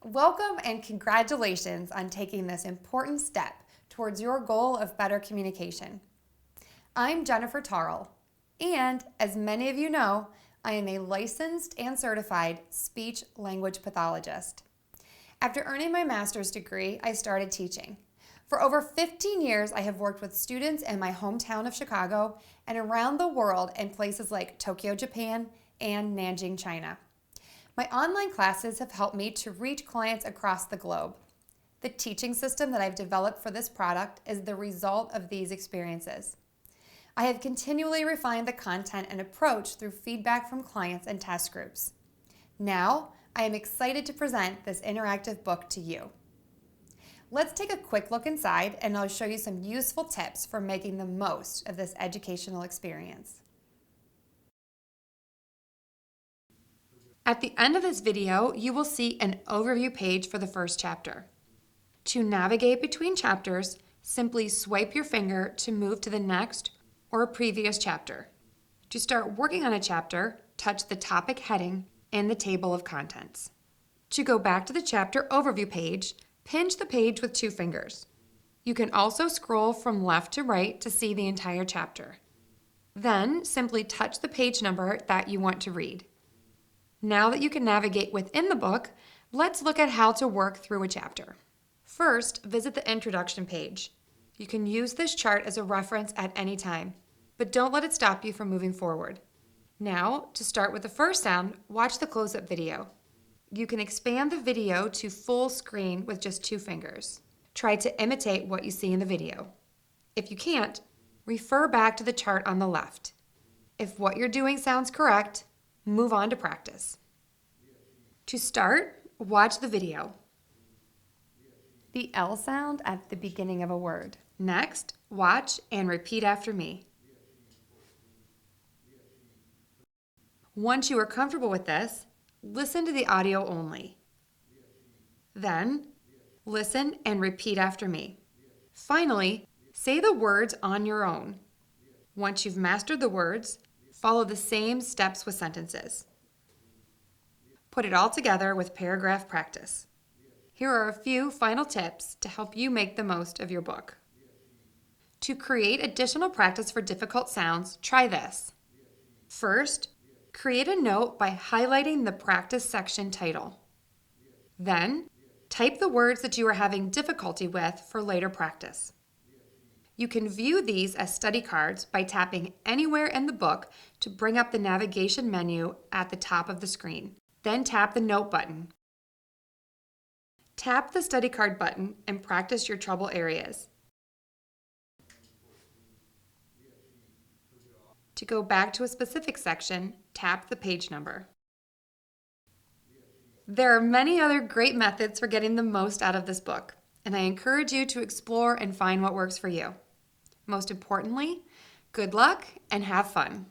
Welcome and congratulations on taking this important step towards your goal of better communication. I'm Jennifer Tarle, and as many of you know, I am a licensed and certified speech-language pathologist. After earning my master's degree, I started teaching. For over 15 years, I have worked with students in my hometown of Chicago and around the world in places like Tokyo, Japan, and Nanjing, China. My online classes have helped me to reach clients across the globe. The teaching system that I've developed for this product is the result of these experiences. I have continually refined the content and approach through feedback from clients and test groups. Now, I am excited to present this interactive book to you. Let's take a quick look inside and I'll show you some useful tips for making the most of this educational experience. At the end of this video, you will see an overview page for the first chapter. To navigate between chapters, simply swipe your finger to move to the next or previous chapter. To start working on a chapter, touch the topic heading in the table of contents. To go back to the chapter overview page, pinch the page with 2 fingers. You can also scroll from left to right to see the entire chapter. Then simply touch the page number that you want to read. Now that you can navigate within the book, let's look at how to work through a chapter. First, visit the introduction page. You can use this chart as a reference at any time, but don't let it stop you from moving forward. Now, to start with the first sound, watch the close-up video. You can expand the video to full screen with just 2 fingers. Try to imitate what you see in the video. If you can't, refer back to the chart on the left. If what you're doing sounds correct, move on to practice. To start, watch the video. The L sound at the beginning of a word. Next, watch and repeat after me. Once you are comfortable with this, listen to the audio only. Then, listen and repeat after me. Finally, say the words on your own. Once you've mastered the words, follow the same steps with sentences. Put it all together with paragraph practice. Here are a few final tips to help you make the most of your book. To create additional practice for difficult sounds, try this. First, create a note by highlighting the practice section title. Then, type the words that you are having difficulty with for later practice. You can view these as study cards by tapping anywhere in the book to bring up the navigation menu at the top of the screen. Then tap the Note button. Tap the study card button and practice your trouble areas. To go back to a specific section, tap the page number. There are many other great methods for getting the most out of this book, and I encourage you to explore and find what works for you. Most importantly, good luck and have fun.